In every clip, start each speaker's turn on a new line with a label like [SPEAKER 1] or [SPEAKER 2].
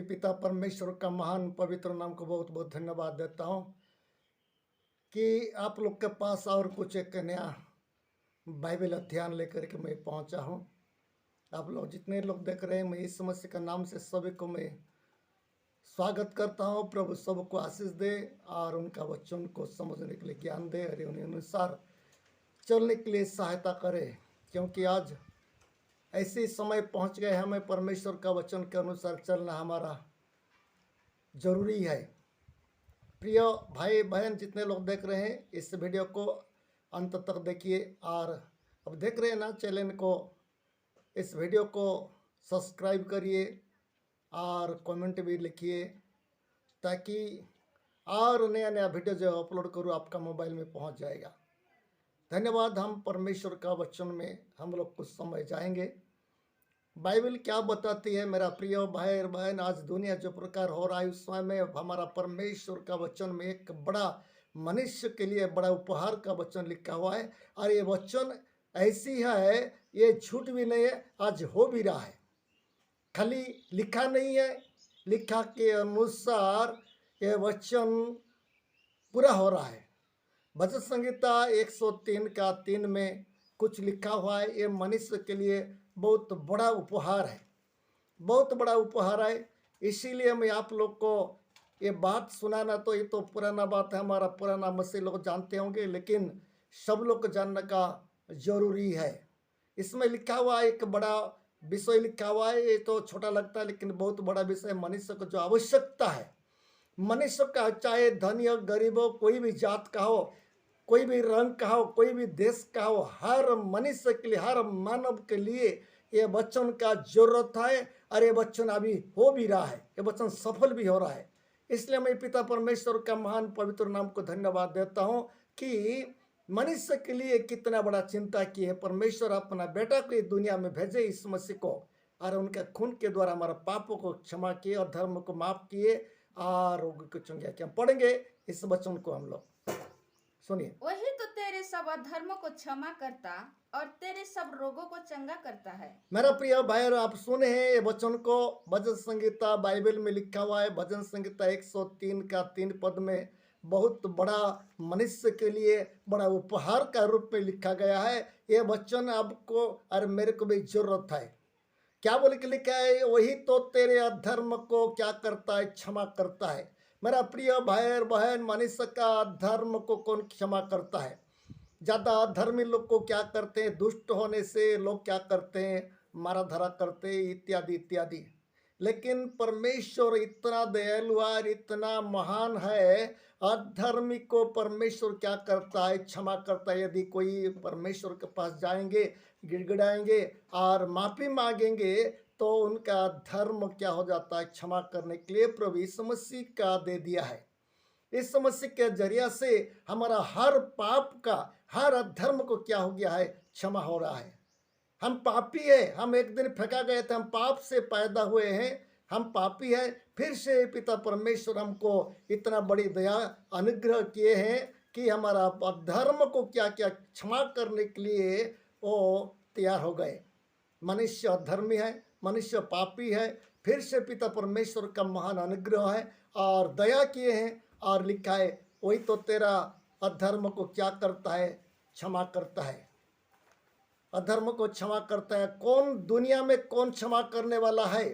[SPEAKER 1] पिता परमेश्वर का महान पवित्र नाम को बहुत बहुत धन्यवाद देता हूँ कि आप लोग के पास और कुछ एक नया बाइबल अध्ययन लेकर के मैं पहुँचा हूँ। आप लोग जितने लोग देख रहे हैं, मैं इस मसीह का नाम से सभी को मैं स्वागत करता हूँ। प्रभु सबको आशीष दे और उनका वचन को समझने के लिए ज्ञान दे और उन्हें अनुसार चलने के लिए सहायता करे, क्योंकि आज ऐसे समय पहुंच गए हमें परमेश्वर का वचन के अनुसार चलना हमारा जरूरी है। प्रिय भाई बहन जितने लोग देख रहे हैं, इस वीडियो को अंत तक देखिए और अब देख रहे हैं ना चैनल को, इस वीडियो को सब्सक्राइब करिए और कमेंट भी लिखिए ताकि और नया नया वीडियो जो अपलोड करूँ आपका मोबाइल में पहुंच जाएगा। धन्यवाद। हम परमेश्वर का वचन में हम लोग कुछ समय जाएंगे। बाइबल क्या बताती है मेरा प्रिय भाई और बहन, आज दुनिया जो प्रकार हो रहा है उस समय में हमारा परमेश्वर का वचन में एक बड़ा मनुष्य के लिए बड़ा उपहार का वचन लिखा हुआ है। और ये वचन ऐसी है, ये झूठ भी नहीं है, आज हो भी रहा है। खाली लिखा नहीं है, लिखा के अनुसार ये वचन पूरा हो रहा है। भजन संहिता 103 का 3 में कुछ लिखा हुआ है। ये मनुष्य के लिए बहुत बड़ा उपहार है, बहुत बड़ा उपहार है। इसीलिए मैं आप लोग को ये बात सुनाना, तो ये तो पुराना बात है, हमारा पुराना मसीह लोग जानते होंगे, लेकिन सब लोग को जानने का जरूरी है। इसमें लिखा हुआ एक बड़ा विषय लिखा हुआ है। ये तो छोटा लगता है लेकिन बहुत बड़ा विषय। मनुष्य को जो आवश्यकता है, मनुष्य का, चाहे धनी हो गरीब हो, कोई भी जात का हो, कोई भी रंग का हो, कोई भी देश का हो, हर मनुष्य के लिए, हर मानव के लिए ये वचन का जरूरत है। और ये वचन अभी हो भी रहा है, ये वचन सफल भी हो रहा है। इसलिए मैं पिता परमेश्वर का महान पवित्र नाम को धन्यवाद देता हूँ कि मनुष्य के लिए कितना बड़ा चिंता की है। परमेश्वर अपना बेटा को दुनिया में भेजे, इस मसीह को, और उनके खून के द्वारा हमारा पापों को क्षमा किए और धर्म को माफ किए और रोग को चुंगिया किया। पढ़ेंगे इस वचन को हम लोग, सुनिए।
[SPEAKER 2] वही तो तेरे सब अधर्मों को क्षमा करता और तेरे सब रोगों को चंगा करता है।
[SPEAKER 1] मेरा प्रिय भाई, आप सुने हैं ये वचन को, भजन संहिता बाइबल में लिखा हुआ है। भजन संहिता 103 का 3 पद में बहुत बड़ा मनुष्य के लिए बड़ा उपहार का रूप में लिखा गया है। ये वचन आपको और मेरे को भी जरूरत है। क्या बोल के लिखा है? वही तो तेरे अधर्म को क्या करता है? क्षमा करता है। मेरा प्रिय भाई और बहन, मनुष्य का धर्म को कौन क्षमा करता है? ज्यादा धर्मी लोग को क्या करते हैं? दुष्ट होने से लोग क्या करते हैं? मारा धरा करते हैं, इत्यादि इत्यादि। लेकिन परमेश्वर इतना दयालु और इतना महान है, अधर्मी को परमेश्वर क्या करता है? क्षमा करता है। यदि कोई परमेश्वर के पास जाएंगे, गिड़गिड़ाएंगे और माफी मांगेंगे तो उनका धर्म क्या हो जाता है? क्षमा करने के लिए प्रभु यीशु मसीह का दे दिया है। इस समस्या के जरिया से हमारा हर पाप का, हर अधर्म को क्या हो गया है? क्षमा हो रहा है। हम पापी है, हम एक दिन फेंका गए थे, हम पाप से पैदा हुए हैं, हम पापी है। फिर से पिता परमेश्वर हमको इतना बड़ी दया अनुग्रह किए हैं कि हमारा अधर्म को क्या क्या क्षमा करने के लिए वो तैयार हो गए। मनुष्य अधर्मी है, मनुष्य पापी है, फिर से पिता परमेश्वर का महान अनुग्रह है और दया किए हैं। और लिखा है, वही तो तेरा अधर्म को क्या करता है? क्षमा करता है। अधर्म को क्षमा करता है। कौन दुनिया में कौन क्षमा करने वाला है?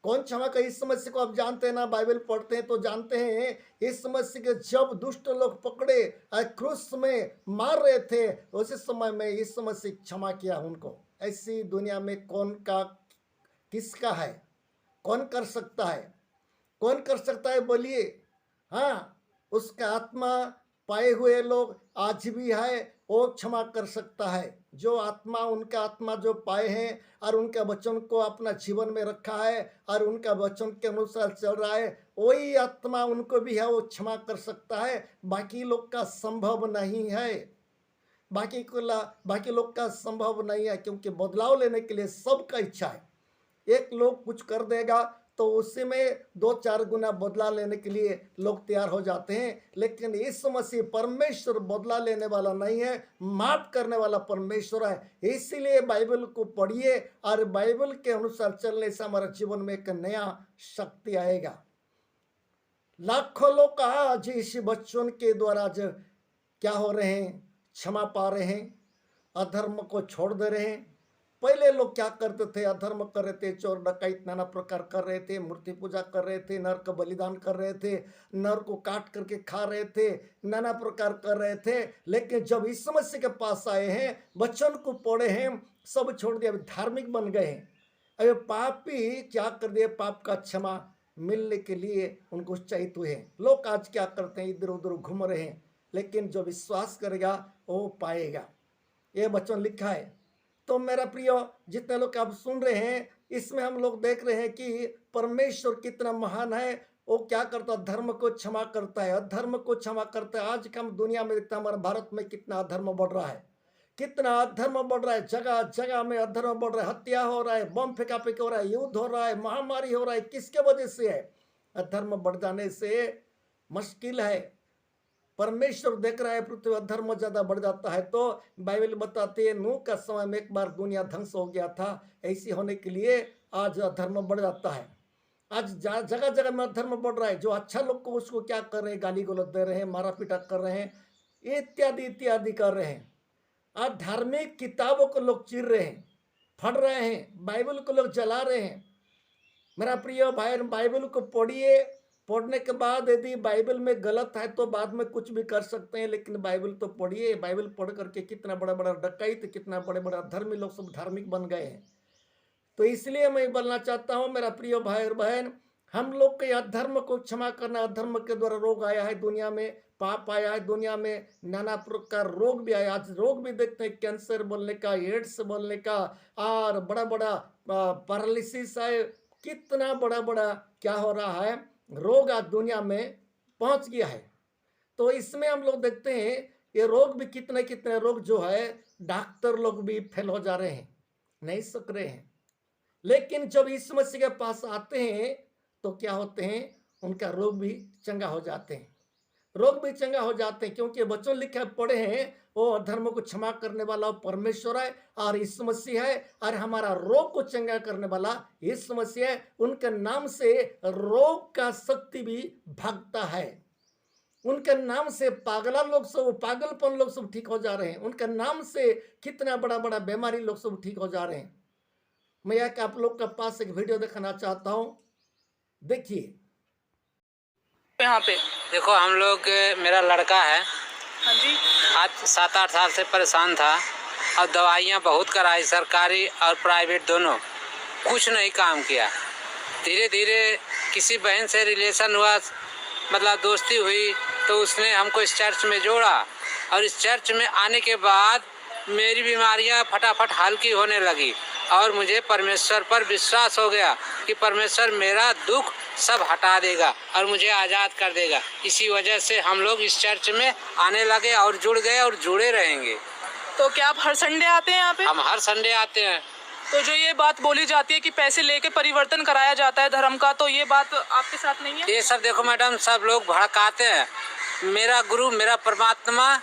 [SPEAKER 1] कौन क्षमा कर? इस समस्या को आप जानते हैं ना, बाइबल पढ़ते हैं तो जानते हैं। इस समस्या के जब दुष्ट लोग पकड़े क्रूस में मार रहे थे, उसी समय में इस समस्या क्षमा किया उनको। ऐसी दुनिया में कौन का, किसका है? कौन कर सकता है? कौन कर सकता है बोलिए? हाँ, उसका आत्मा पाए हुए लोग आज भी है, वो क्षमा कर सकता है। जो आत्मा, उनका आत्मा जो पाए हैं और उनका वचन को अपना जीवन में रखा है और उनका वचन के अनुसार चल रहा है, वही आत्मा उनको भी है, वो क्षमा कर सकता है। बाकी लोग का संभव नहीं है। बाकी लोग का संभव नहीं है, क्योंकि बदलाव लेने के लिए सबका इच्छा है। एक लोग कुछ कर देगा तो उसी में 2-4 गुना बदला लेने के लिए लोग तैयार हो जाते हैं। लेकिन यीशु मसीह परमेश्वर बदला लेने वाला नहीं है, माफ करने वाला परमेश्वर है। इसीलिए बाइबल को पढ़िए और बाइबल के अनुसार चलने से हमारे जीवन में एक नया शक्ति आएगा। लाखों लोग आज इस वचन के द्वारा आज क्या हो रहे हैं, क्षमा पा रहे हैं, अधर्म को छोड़ दे रहे हैं। पहले लोग क्या करते थे, अधर्म कर रहे थे, चोर डकैत नाना प्रकार कर रहे थे, मूर्ति पूजा कर रहे थे, नर का बलिदान कर रहे थे, नर को काट करके खा रहे थे, नाना प्रकार कर रहे थे। लेकिन जब यीशु मसीह के पास आए हैं, वचन को पढ़े हैं, सब छोड़ दिया, अभी धार्मिक बन गए हैं। अभी पापी क्या कर दिए, पाप का क्षमा मिलने के लिए उनको उत्साहित हुए हैं। लोग आज क्या करते हैं, इधर उधर घूम रहे हैं, लेकिन जो विश्वास करेगा वो पाएगा, ये वचन लिखा है। तो मेरा प्रिय, जितने लोग आप सुन रहे हैं, इसमें हम लोग देख रहे हैं कि परमेश्वर कितना महान है। वो क्या करता है, धर्म को क्षमा करता है, अधर्म को क्षमा करता है। आज का हम दुनिया में देखते हैं, हमारे भारत में कितना अधर्म बढ़ रहा है, कितना अधर्म बढ़ रहा है, जगह जगह में अधर्म बढ़ रहा है, हत्या हो रहा है, बम फेंका फेंकी हो रहा है, युद्ध हो रहा है, महामारी हो रहा है। किसके वजह से है? अधर्म बढ़ जाने से मुश्किल है। परमेश्वर देख रहा है पृथ्वी अधर्म ज्यादा बढ़ जाता है, तो बाइबल बताती है नूह का समय में एक बार दुनिया ध्वंस हो गया था। ऐसी होने के लिए आज अधर्म बढ़ जाता है। आज जगह जगह में अधर्म बढ़ रहा है। जो अच्छा लोग को उसको क्या कर रहे हैं, गाली गलौज दे रहे हैं, मारा पीटा कर रहे हैं, इत्यादि इत्यादि कर रहे हैं। आज धार्मिक किताबों को लोग चीर रहे हैं, फट रहे हैं, बाइबल को लोग जला रहे हैं। मेरा प्रिय भाई, बाइबल को पढ़िए, पढ़ने के बाद यदि बाइबल में गलत है तो बाद में कुछ भी कर सकते हैं, लेकिन बाइबल तो पढ़िए। बाइबल पढ़ करके कितना बड़ा बड़ा डकैत, कितना बड़े बड़ा धर्मी लोग सब धार्मिक बन गए हैं। तो इसलिए मैं बोलना चाहता हूँ मेरा प्रिय भाई और बहन, हम लोग के अधर्म को क्षमा करना। अधर्म के द्वारा रोग आया है दुनिया में, पाप आया है दुनिया में, नाना प्रकार रोग भी आया। आज रोग भी देखते हैं, कैंसर बोलने का, एड्स बोलने का, और बड़ा बड़ा पैरालिसिस है। कितना बड़ा बड़ा क्या हो रहा है, रोग आज दुनिया में पहुंच गया है। तो इसमें हम लोग देखते हैं ये रोग भी कितने कितने रोग जो है, डॉक्टर लोग भी फेल हो जा रहे हैं, नहीं सक रहे हैं। लेकिन जब यीशु मसीह के पास आते हैं तो क्या होते हैं, उनका रोग भी चंगा हो जाते हैं, रोग भी चंगा हो जाते हैं। क्योंकि वचन लिखा पढ़े हैं, वो अधर्म को क्षमा करने वाला परमेश्वर है और यीशु मसीह है, और हमारा रोग को चंगा करने वाला यीशु मसीह है। उनके नाम से रोग का शक्ति भी भागता है। उनके नाम से पागला लोग सब, पागलपन लोग सब ठीक हो जा रहे हैं। उनके नाम से कितना बड़ा बड़ा बीमारी लोग सब ठीक हो जा रहे हैं। मैं एक आप लोग के पास एक वीडियो दिखाना चाहता हूं, देखिए।
[SPEAKER 3] यहाँ पे
[SPEAKER 4] देखो हम लोग, मेरा लड़का है,
[SPEAKER 3] हाँ जी,
[SPEAKER 4] आज 7-8 साल से परेशान था और दवाइयाँ बहुत कराई, सरकारी और प्राइवेट दोनों, कुछ नहीं काम किया। धीरे धीरे किसी बहन से रिलेशन हुआ, मतलब दोस्ती हुई, तो उसने हमको इस चर्च में जोड़ा, और इस चर्च में आने के बाद मेरी बीमारियां फटाफट हल्की होने लगी, और मुझे परमेश्वर पर विश्वास हो गया कि परमेश्वर मेरा दुख सब हटा देगा और मुझे आज़ाद कर देगा। इसी वजह से हम लोग इस चर्च में आने लगे और जुड़ गए और जुड़े रहेंगे।
[SPEAKER 3] तो क्या आप हर संडे आते हैं यहाँ पे?
[SPEAKER 4] हम हर संडे आते हैं।
[SPEAKER 3] तो जो ये बात बोली जाती है कि पैसे लेके परिवर्तन कराया जाता है धर्म का, तो ये बात आपके साथ नहीं है?
[SPEAKER 4] ये सब देखो मैडम, सब लोग भड़काते हैं। मेरा गुरु, मेरा परमात्मा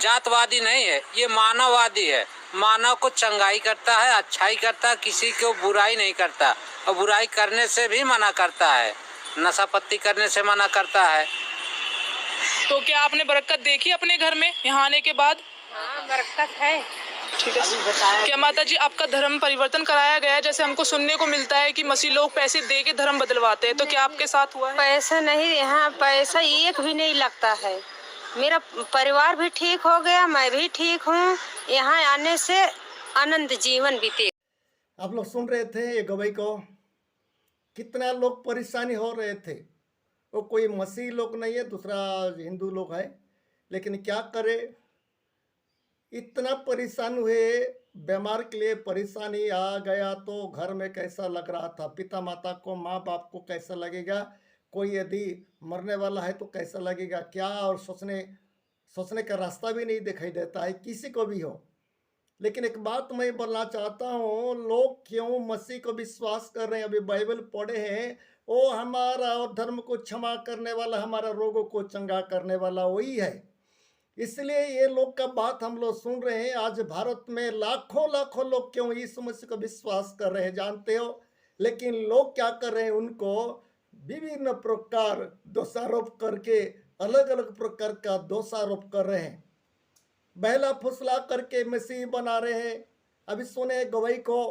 [SPEAKER 4] जातवादी नहीं है, ये मानववादी है। मानव को चंगाई करता है, अच्छाई करता है, किसी को बुराई नहीं करता, और बुराई करने से भी मना करता है, नशा पत्ती करने से मना करता है।
[SPEAKER 3] तो क्या आपने बरकत देखी अपने घर में यहाँ आने के बाद?
[SPEAKER 5] हाँ, बरकत है।
[SPEAKER 3] ठीक है। क्या माता जी आपका धर्म परिवर्तन कराया गया है? जैसे हमको सुनने को मिलता है कि मसीह लोग पैसे दे के धर्म बदलवाते हैं, तो क्या आपके साथ हुआ है?
[SPEAKER 5] पैसा नहीं, यहाँ पैसा एक भी नहीं लगता है। मेरा परिवार भी ठीक हो गया, मैं भी ठीक हूँ। यहाँ आने से आनंद जीवन बीते।
[SPEAKER 1] आप लोग सुन रहे थे ये गवाही को, कितना लोग परेशानी हो रहे थे। वो कोई मसीह लोग नहीं है, दूसरा हिंदू लोग है, लेकिन क्या करे, इतना परेशान हुए, बीमार के लिए परेशानी आ गया तो घर में कैसा लग रहा था, पिता माता को, माँ बाप को कैसा लगेगा, कोई यदि मरने वाला है तो कैसा लगेगा क्या, और सोचने का रास्ता भी नहीं दिखाई देता है किसी को भी हो। लेकिन एक बात मैं बोलना चाहता हूँ, लोग क्यों मसीह को विश्वास कर रहे हैं? अभी बाइबल पढ़े हैं, वो हमारा और धर्म को क्षमा करने वाला, हमारा रोगों को चंगा करने वाला वही है। इसलिए ये लोग का बात हम लोग सुन रहे हैं। आज भारत में लाखों लाखों लोग क्यों यीशु मसीह को विश्वास कर रहे हैं जानते हो? लेकिन लोग क्या कर रहे हैं? उनको विभिन्न प्रकार दोषारोप करके अलग अलग प्रकार का दोषारोप कर रहे हैं, बहला फुसला करके मसीह बना रहे हैं। अभी सुने गवाही को,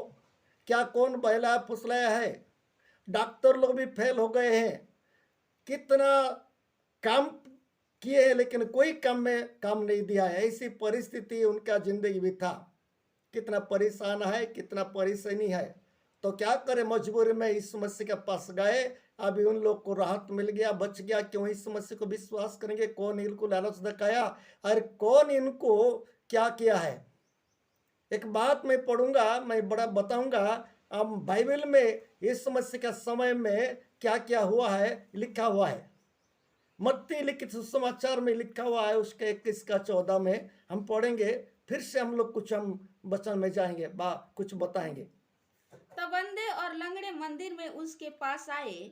[SPEAKER 1] क्या कौन बहला फुसलाया है? डॉक्टर लोग भी फेल हो गए हैं, कितना काम किए हैं लेकिन कोई काम में काम नहीं दिया है। ऐसी परिस्थिति उनका जिंदगी भी था। कितना परेशान है, कितना परेशानी है। तो क्या करें, मजबूरी में यीशु मसीह के पास गए। अभी उन लोग को राहत मिल गया, बच गया। क्यों? यीशु मसीह को विश्वास करेंगे। कौन इनको लालच दिखाया और कौन इनको क्या किया है? एक बात मैं पढ़ूंगा, मैं बड़ा बताऊंगा। अब बाइबल में यीशु मसीह के समय में क्या क्या हुआ है लिखा हुआ है। मत्ती लिखित सुसमाचार में लिखा हुआ है, उसके 21 का 14 में हम पढ़ेंगे। फिर से हम लोग कुछ हम वचन में जाएंगे, कुछ बताएंगे।
[SPEAKER 2] तब अंधे और लंगड़े मंदिर में उसके पास आए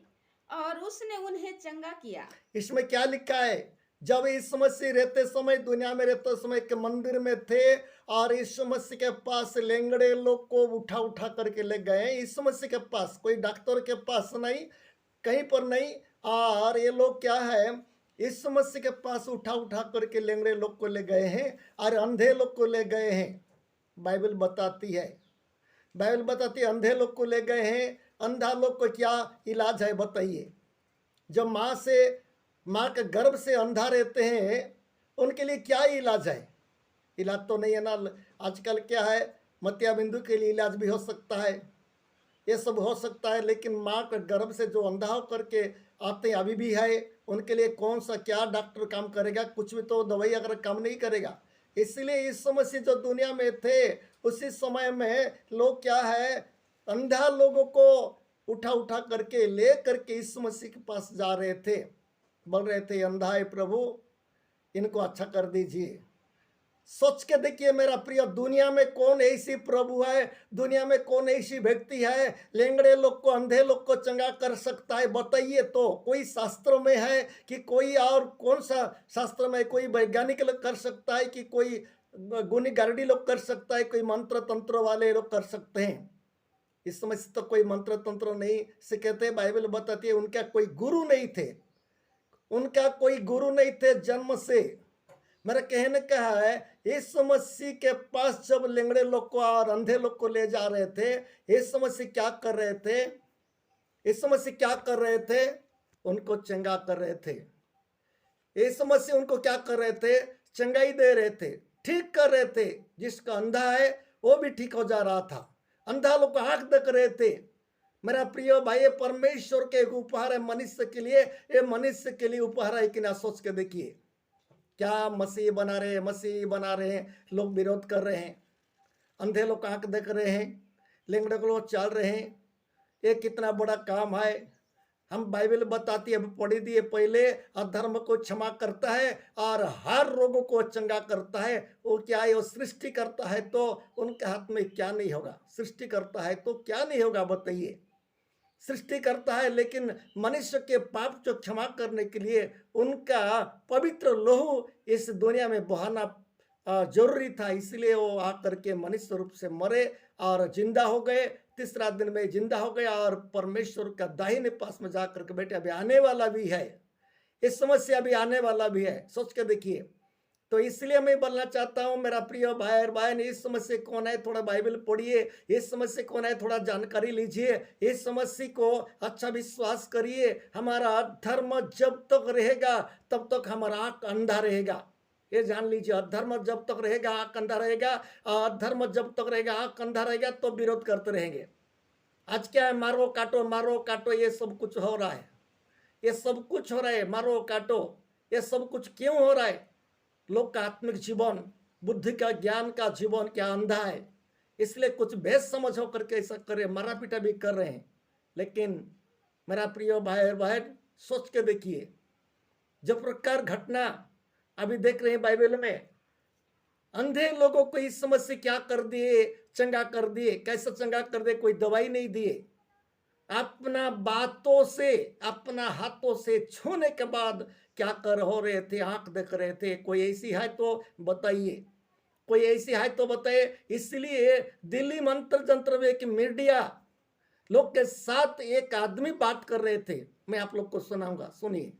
[SPEAKER 2] और उसने उन्हें चंगा किया।
[SPEAKER 1] इसमें क्या लिखा है? जब यीशु मसीह रहते समय, दुनिया में रहते समय के मंदिर में थे और यीशु मसीह के पास लेंगड़े लोग को उठा उठा करके ले गए। यीशु मसीह के पास, कोई डॉक्टर के पास नहीं, कहीं पर नहीं। और ये लोग क्या है, यीशु मसीह के पास उठा उठा करके लेंगड़े लोग को ले गए हैं और अंधे लोग को ले गए हैं। बाइबल बताती है, बाइबल बताती है अंधे लोग को ले गए हैं। अंधा लोग को क्या इलाज है बताइए? जब माँ के गर्भ से अंधा रहते हैं, उनके लिए क्या इलाज है? इलाज तो नहीं है ना। आजकल क्या है, मोतियाबिंदु के लिए इलाज भी हो सकता है, ये सब हो सकता है। लेकिन माँ के गर्भ से जो अंधा होकर के आते हैं अभी भी है, उनके लिए कौन सा क्या डॉक्टर काम करेगा? कुछ भी तो दवाई अगर काम नहीं करेगा। इसलिए यीशु मसीह जो दुनिया में थे, उसी समय में लोग क्या है, अंधा लोगों को उठा उठा करके ले करके यीशु मसीह के पास जा रहे थे। बोल रहे थे, अंधा है प्रभु, इनको अच्छा कर दीजिए। सोच के देखिए मेरा प्रिय, दुनिया में कौन ऐसी प्रभु है, दुनिया में कौन ऐसी व्यक्ति है लेंगड़े लोग को, अंधे लोग को चंगा कर सकता है? बताइए तो। कोई शास्त्र में है कि कोई और कौन सा शास्त्र में? कोई वैज्ञानिक लोग कर सकता है कि कोई गुनी गारडी लोग कर सकता है? कोई मंत्र तंत्र वाले लोग कर सकते हैं? इस समय तो कोई मंत्र तंत्र नहीं सीखे। बाइबल बताती है उनका कोई गुरु नहीं थे, उनका कोई गुरु नहीं थे जन्म से। मेरा कहने का है, यीशु मसीह के पास जब लेंगड़े लोग को और अंधे लोग को ले जा रहे थे, यीशु मसीह क्या कर रहे थे? यीशु मसीह क्या कर रहे थे? उनको चंगा कर रहे थे। यीशु मसीह उनको क्या कर रहे थे? चंगाई दे रहे थे, ठीक कर रहे थे। जिसका अंधा है वो भी ठीक हो जा रहा था। अंधा लोग को आंख देख रहे थे। मेरा प्रिय भाई, परमेश्वर के एक उपहार है मनुष्य के लिए। ये मनुष्य के लिए उपहार है कि ना? सोच के देखिए। क्या मसीह बना रहे हैं, मसीह बना रहे हैं, लोग विरोध कर रहे हैं। अंधे लोग आंख देख रहे हैं, लेंगड़े लोग चल रहे हैं। ये कितना बड़ा काम है। हम बाइबल बताती है, पढ़ी दिए पहले, अधर्म को क्षमा करता है और हर रोगों को चंगा करता है। वो क्या है? वो सृष्टि करता है, तो उनके हाथ में क्या नहीं होगा? सृष्टि करता है तो क्या नहीं होगा बताइए? सृष्टि करता है, लेकिन मनुष्य के पाप को क्षमा करने के लिए उनका पवित्र लोहू इस दुनिया में बहाना जरूरी था। इसलिए वो आकर के मनुष्य रूप से मरे और जिंदा हो गए। तीसरा दिन में जिंदा हो गया और परमेश्वर का दाहिने पास में जाकर के बैठे। अभी आने वाला भी है, इस समस्या भी आने वाला भी है। सोच के देखिए। तो इसलिए मैं बोलना चाहता हूँ मेरा प्रिय भाई और बहन, इस समस्या कौन है थोड़ा बाइबल पढ़िए। इस समस्या कौन है थोड़ा जानकारी लीजिए। इस समस्या को अच्छा विश्वास करिए। हमारा धर्म जब तक रहेगा तब तक हमारा आँख अंधा रहेगा। ये जान लीजिए, अधर्म जब तक रहेगा आँख अंधा रहेगा, और धर्म जब तक रहेगा आँख अंधा रहेगा, तो विरोध करते रहेंगे। आज क्या है? मारो काटो, ये सब कुछ हो रहा है। ये सब कुछ हो रहा है, मारो काटो, ये सब कुछ क्यों हो रहा है? लोग का आत्मिक जीवन, बुद्धि का, ज्ञान का जीवन क्या अंधा है, इसलिए कुछ भेद समझ होकर के ऐसा करे, मारा पीटा भी कर रहे हैं। लेकिन मेरा प्रिय भाई और बहन, सोच के देखिए, जब प्रकार घटना अभी देख रहे हैं बाइबल में, अंधे लोगों को इस समझ से क्या कर दिए, चंगा कर दिए। कैसे चंगा कर दिए? कोई दवाई नहीं दिए, अपना बातों से, अपना हाथों से छूने के बाद क्या कर हो रहे थे, आंख देख रहे थे। कोई ऐसी है तो बताइए, कोई ऐसी है तो बताइए। इसलिए दिल्ली मंत्र जंत्र में एक मीडिया लोग के साथ एक आदमी बात कर रहे थे, मैं आप लोग को सुनाऊंगा, सुनिए।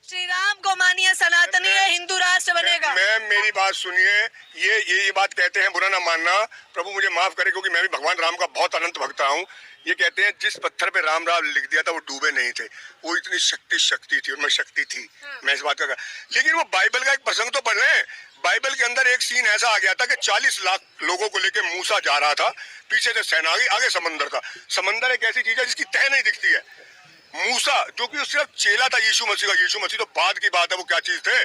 [SPEAKER 6] श्री राम को मानिए, सनातनी है, हिंदू राष्ट्र बनेगा।
[SPEAKER 7] मैम मेरी बात सुनिए, ये बात कहते हैं बुरा ना मानना, प्रभु मुझे माफ करे, क्योंकि मैं भी भगवान राम का बहुत अनंत भक्त हूँ। ये कहते हैं जिस पत्थर पे राम राम लिख दिया था वो डूबे नहीं थे, वो इतनी शक्ति थी, उनमें शक्ति थी। मैं इस बात का, लेकिन वो बाइबल का एक प्रसंग तो पढ़ लें। बाइबल के अंदर एक सीन ऐसा आ गया था कि 40 लाख लोगों को लेके मूसा जा रहा था, पीछे से सेना आ गई, आगे समंदर था। समंदर एक ऐसी चीज है जिसकी तह नहीं दिखती है। मूसा जो कि सिर्फ चेला था यीशु मसीह का, यीशु मसीह तो बाद की बात है, वो क्या चीज थे।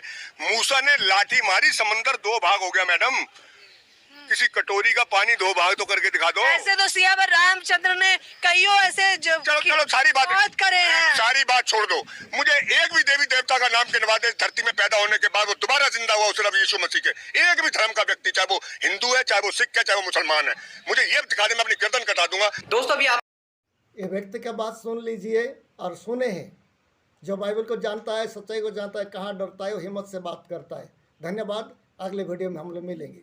[SPEAKER 7] मूसा ने लाठी मारी, समंदर 2 भाग हो गया। मैडम किसी कटोरी का पानी 2 भाग तो करके दिखा दो।
[SPEAKER 6] ऐसे तो सियावर रामचंद्र ने कईयों ऐसे जो
[SPEAKER 7] चलो सारी बात
[SPEAKER 6] बहुत करे हैं।
[SPEAKER 7] सारी बात छोड़ दो, मुझे एक भी देवी देवता का नाम गिनवा दे धरती में पैदा होने के बाद वो दोबारा जिंदा हुआ सिर्फ यीशु मसीह के। एक भी धर्म का व्यक्ति, चाहे वो हिंदू है, चाहे वो सिख है, चाहे वो मुसलमान है, मुझे ये दिखा दे, मैं अपनी गर्दन कटा दूंगा।
[SPEAKER 8] दोस्तों अभी आप
[SPEAKER 1] ये व्यक्ति का बात सुन लीजिए और सुने हैं। जो बाइबल को जानता है, सच्चाई को जानता है, कहाँ डरता है, वो हिम्मत से बात करता है। धन्यवाद, अगले वीडियो में हम लोग मिलेंगे।